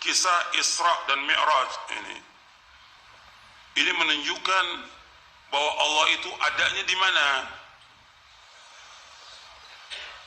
kisah Isra dan Mi'raj ini menunjukkan bahwa Allah itu adanya di mana?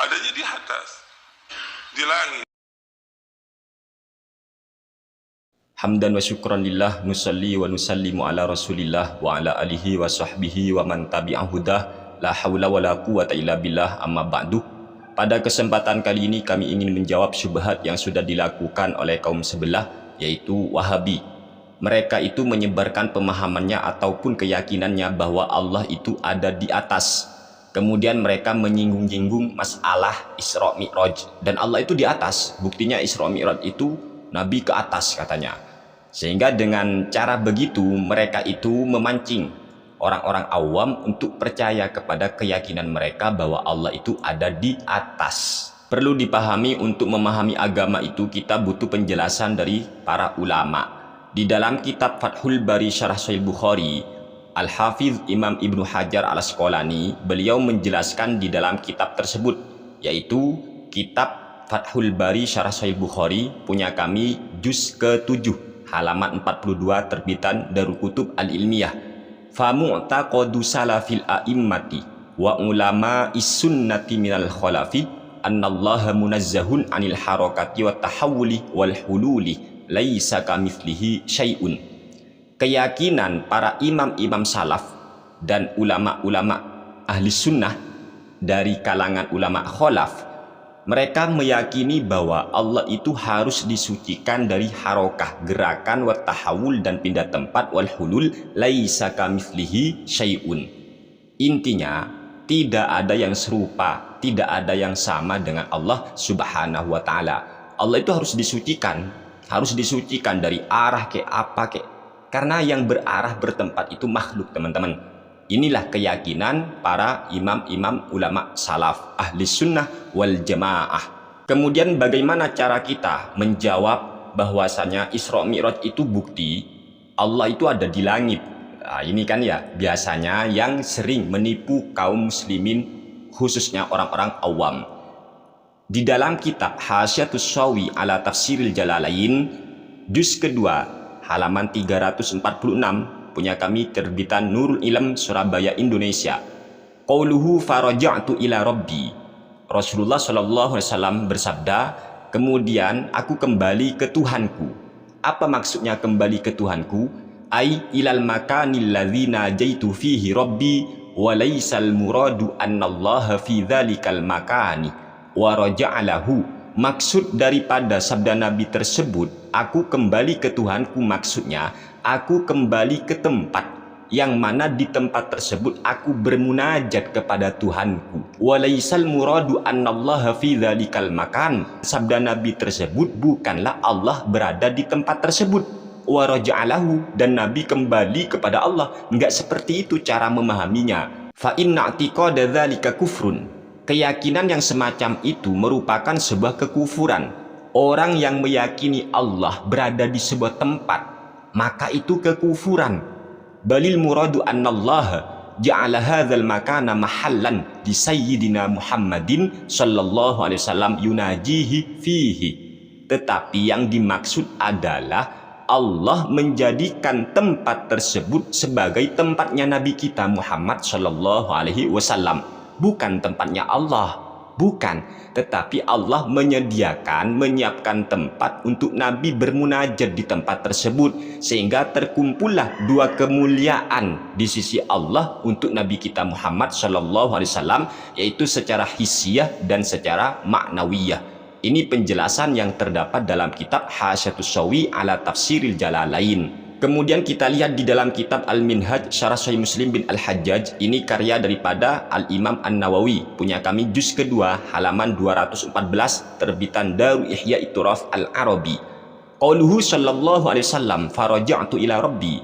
Adanya di atas, di langit. Hamdan wa syukran lillah, nusalli wa nusallimu ala rasulillah wa ala alihi wa sahbihi wa man tabi'ahudah, la hawla wa la quwata illa billah, amma ba'du. Pada kesempatan kali ini kami ingin menjawab syubhat yang sudah dilakukan oleh kaum sebelah, yaitu Wahabi. Mereka itu menyebarkan pemahamannya ataupun keyakinannya bahwa Allah itu ada di atas. Kemudian mereka menyinggung-nyinggung masalah Isra Mi'raj, dan Allah itu di atas. Buktinya Isra Mi'raj itu Nabi ke atas katanya. Sehingga dengan cara begitu mereka itu memancing orang-orang awam untuk percaya kepada keyakinan mereka bahwa Allah itu ada di atas. Perlu dipahami, untuk memahami agama itu kita butuh penjelasan dari para ulama. Di dalam kitab Fathul Bari Syarah Sahih Bukhari, Al-Hafiz Imam Ibnu Hajar Al-Asqalani, beliau menjelaskan di dalam kitab tersebut, yaitu kitab Fathul Bari Syarah Sahih Bukhari punya kami juz ke-7 halaman 42 terbitan Darul Kutub Al-Ilmiyah. Fa mu'taqadu salafil a'immati wa ulama is-sunnati minal khalafi annallaha munazzahun anil harakati wa tahawuli wal hululi laisa kamitslihi syai'un. Keyakinan para imam-imam salaf dan ulama-ulama ahli sunnah dari kalangan ulama khalaf, mereka meyakini bahwa Allah itu harus disucikan dari harokah, gerakan, wa tahawul dan pindah tempat, wal hulul laisa kamitslihi syai'un. Intinya tidak ada yang serupa, tidak ada yang sama dengan Allah Subhanahu wa taala. Allah itu harus disucikan dari arah ke apa ke, karena yang berarah bertempat itu makhluk, teman-teman. Inilah keyakinan para imam-imam ulama salaf ahli sunnah wal jamaah. Kemudian bagaimana cara kita menjawab bahwasanya Isra Mi'raj itu bukti Allah itu ada di langit? Nah, ini kan ya biasanya yang sering menipu kaum muslimin, khususnya orang-orang awam. Di dalam kitab Hasyiatus Shawi ala Tafsiril Jalalain juz kedua halaman 346 punya kami terbitan Nurul Ilm Surabaya Indonesia. Qauluhu faraja'tu ila rabbi. Rasulullah Shallallahu Alaihi Wasallam bersabda, kemudian aku kembali ke Tuhanku. Apa maksudnya kembali ke Tuhanku? Ai ilal makanil ladzi najaitu fihi rabbi wa laysal muradu annallaha fi dzalikal makani wa raja'alahu. Maksud daripada sabda Nabi tersebut, aku kembali ke Tuhanku, maksudnya aku kembali ke tempat yang mana di tempat tersebut aku bermunajat kepada Tuhanku. Walaisal muradu annallaha fi dzalikal makan. Sabda Nabi tersebut bukanlah Allah berada di tempat tersebut. Wa raja'alahu, dan Nabi kembali kepada Allah. Enggak seperti itu cara memahaminya. Fa inna i'tiqada dzalika kufrun. Keyakinan yang semacam itu merupakan sebuah kekufuran. Orang yang meyakini Allah berada di sebuah tempat, maka itu kekufuran. Balil muradu annallaha ja'ala hadzal makana mahallan di sayyidina Muhammadin sallallahu alaihi wasallam yunajihi fihi. Tetapi yang dimaksud adalah Allah menjadikan tempat tersebut sebagai tempatnya Nabi kita Muhammad sallallahu alaihi wasallam, bukan tempatnya Allah, bukan. Tetapi Allah menyiapkan tempat untuk Nabi bermunajat di tempat tersebut, sehingga terkumpullah dua kemuliaan di sisi Allah untuk Nabi kita Muhammad Shallallahu Alaihi Wasallam, yaitu secara hissiyah dan secara maknawiyah. Ini penjelasan yang terdapat dalam kitab Hasyiatus Shawi ala Tafsiril Jalalain. Kemudian kita lihat di dalam kitab Al-Minhaj Syarah Sahih Muslim bin Al-Hajjaj, ini karya daripada Al-Imam An-Nawawi, punya kami juz kedua halaman 214 terbitan Darul Ihya Ituraf Al-Arabi. Qauluhu sallallahu alaihi wasallam faraja'tu ila rabbi.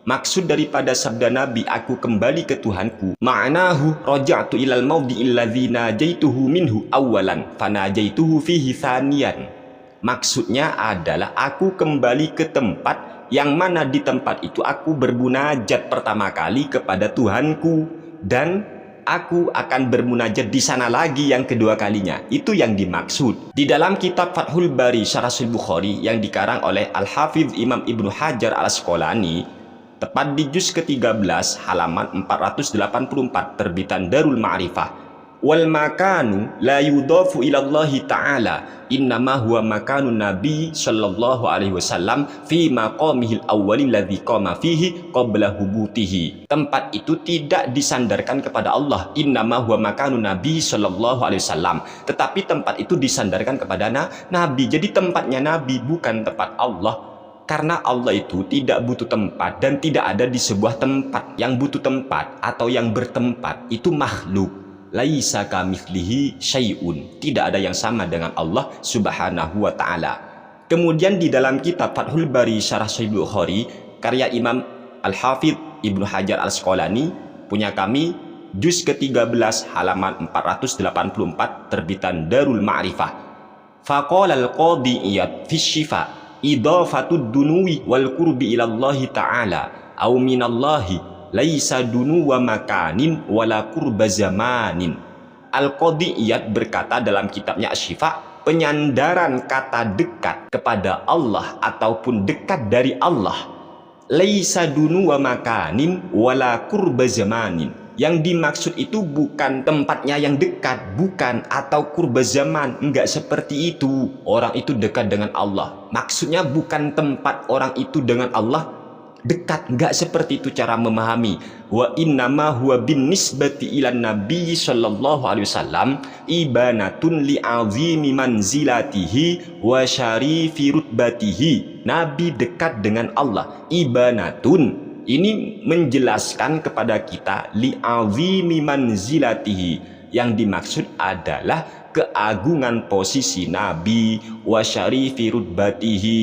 Maksud daripada sabda Nabi aku kembali ke Tuhanku, ma'nahu raja'tu ilal mawdi'il ladzi najaituhu minhu awwalan fanajaituhu fihi thaniyan. Maksudnya adalah aku kembali ke tempat yang mana di tempat itu aku bermunajat pertama kali kepada Tuhanku, dan aku akan bermunajat di sana lagi yang kedua kalinya. Itu yang dimaksud. Di dalam kitab Fathul Bari Syarah Sahih Bukhari yang dikarang oleh Al-Hafidz Imam Ibnu Hajar Al-Asqalani, tepat di juz ke-13 halaman 484 terbitan Darul Ma'rifah, wal makanu la yudafu ilallahi ta'ala innama huwa makanun nabi sallallahu alaihi wasallam fi maqamihil awwalil ladzi qama fihi qabla hubutihi. Tempat itu tidak disandarkan kepada Allah, innama huwa makanun nabi sallallahu alaihi wasallam, tetapi tempat itu disandarkan kepada nabi. Jadi tempatnya nabi, bukan tempat Allah. Karena Allah itu tidak butuh tempat, dan tidak ada di sebuah tempat. Yang butuh tempat atau yang bertempat itu makhluk. Laisa kamitslihi syai'un, tidak ada yang sama dengan Allah Subhanahu wa taala. Kemudian di dalam kitab Fathul Bari Syarah Sahih Bukhari karya Imam Al-Hafidz Ibnu Hajar Al-Asqalani punya kami, juz ke-13 halaman 484 terbitan Darul Ma'rifah. Faqala al-qadhi Iyad fi syifa idafatud dunuwi wal qurbi ilallahi ta'ala au minallahi laisa dunu wa makanin wala qurba zamanin. Al-Qadhi Iyad berkata dalam kitabnya Asy-Syifa, penyandaran kata dekat kepada Allah ataupun dekat dari Allah, laisa dunu wa makanin wala qurba zamanin. Yang dimaksud itu bukan tempatnya yang dekat, bukan, atau kurba zaman, enggak seperti itu. Orang itu dekat dengan Allah, maksudnya bukan tempat orang itu dengan Allah dekat, enggak seperti itu cara memahami. Wa innama huwa bin nisbati ilan nabi sallallahu alaihi wasallam ibanatun li azimi manzilatihi wa syarifi rutbatihi. Nabi dekat dengan Allah, ibanatun, ini menjelaskan kepada kita li azimi manzilatihi, yang dimaksud adalah keagungan posisi Nabi, wa syarifi rutbatihi,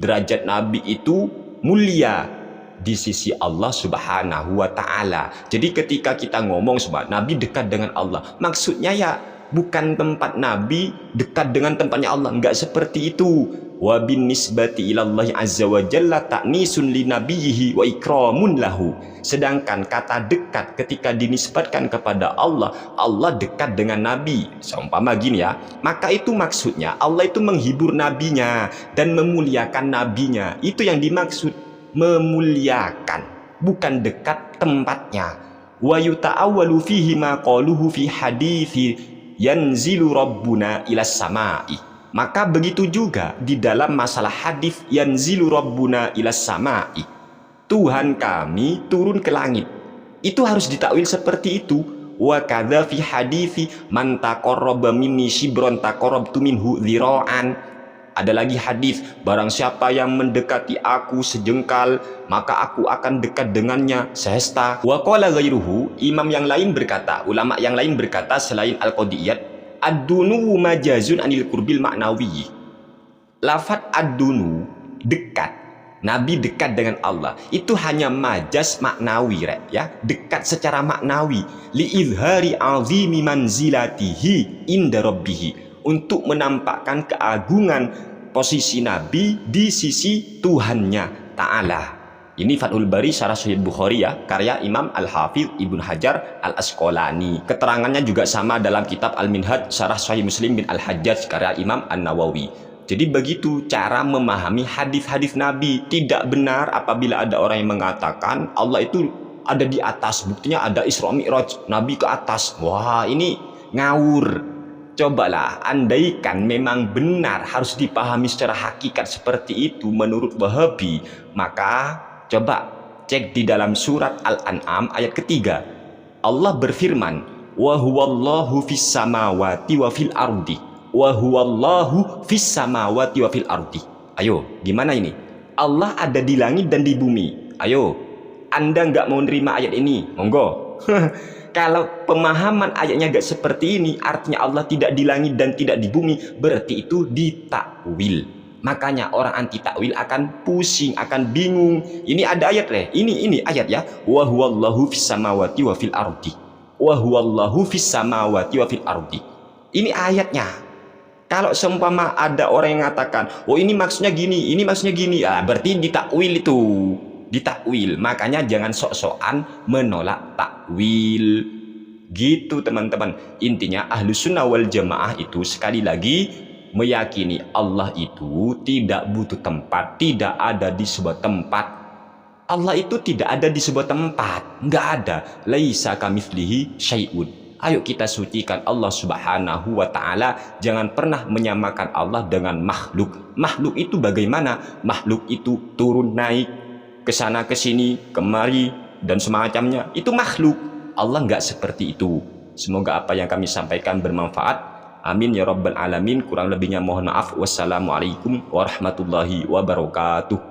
derajat Nabi itu mulia di sisi Allah Subhanahu wa taala. Jadi ketika kita ngomong Nabi dekat dengan Allah, maksudnya ya bukan tempat Nabi dekat dengan tempatnya Allah, enggak seperti itu. Wa bin nisbati ilallahi azza wa jalla ta'nisun li nabiyhi wa ikramun lahu. Sedangkan kata dekat ketika dinisbatkan kepada Allah, Allah dekat dengan Nabi. Seumpama gini ya, maka itu maksudnya Allah itu menghibur nabinya dan memuliakan nabinya. Itu yang dimaksud memuliakan, bukan dekat tempatnya. Wa yuta'awwalu fihi ma qaluhu fi hadithi yanzilu rabbuna ilas sama'i. Maka begitu juga di dalam masalah hadis yanzilu rabbuna ilas sama'i, Tuhan kami turun ke langit. Itu harus ditakwil seperti itu. Wa kadza fi hadithi man taqarraba minni shibron taqarrabtu minhu dzira'an. Ada lagi hadis, barang siapa yang mendekati aku sejengkal, maka aku akan dekat dengannya sehesta. Wa qala ghairuhu, imam yang lain berkata, ulama yang lain berkata selain Al-Qadhi Iyad, ad-dunu majazun anil qurbil ma'nawi. Lafaz ad-dunu, dekat, Nabi dekat dengan Allah, itu hanya majaz maknawi, ya, dekat secara maknawi, li izhari azimi manzilatihi inda rabbihi, untuk menampakkan keagungan posisi Nabi di sisi Tuhannya Ta'ala. Ini Fathul Bari Syarah Sahih Bukhari ya, karya Imam Al-Hafidz Ibnu Hajar Al-Asqalani. Keterangannya juga sama dalam kitab Al-Minhaj Syarah Sahih Muslim bin Al-Hajjaj karya Imam An-Nawawi. Jadi begitu cara memahami hadis-hadis Nabi. Tidak benar apabila ada orang yang mengatakan Allah itu ada di atas, buktinya ada Isra Mi'raj, Nabi ke atas. Wah, ini ngawur. Cobalah, andaikan memang benar harus dipahami secara hakikat seperti itu menurut Wahabi, maka coba cek di dalam surat Al-An'am ayat ketiga. Allah berfirman, wa huwallahu fis samawati wa fil ardi, wa huwallahu fis samawati wa fil ardi. Ayo, gimana ini? Allah ada di langit dan di bumi. Ayo, Anda nggak mau nerima ayat ini? Monggo. Kalau pemahaman ayatnya gak seperti ini, artinya Allah tidak di langit dan tidak di bumi, berarti itu ditakwil. Makanya orang anti takwil akan pusing, akan bingung. Ini ada ayat ini ayat ya. Wa huwallahu fis samawati wa fil ardi. Wa huwallahu fis samawati wa fil ardi. Ini ayatnya. Kalau seumpama ada orang yang mengatakan, oh ini maksudnya gini, ini maksudnya gini, berarti ditakwil itu. Ditakwil. Makanya jangan sok-sokan menolak takwil. Gitu teman-teman. Intinya Ahlus Sunnah wal Jamaah itu sekali lagi meyakini Allah itu tidak butuh tempat, tidak ada di sebuah tempat. Allah itu tidak ada di sebuah tempat, nggak ada. Laisa kamitslihi syai'un. Ayo kita sucikan Allah Subhanahu wa Ta'ala. Jangan pernah menyamakan Allah dengan makhluk. Makhluk itu bagaimana? Makhluk itu turun naik ke sana ke sini, kemari dan semacamnya. Itu makhluk. Allah nggak seperti itu. Semoga apa yang kami sampaikan bermanfaat. Amin ya rabbal alamin. Kurang lebihnya mohon maaf. Wassalamualaikum warahmatullahi wabarakatuh.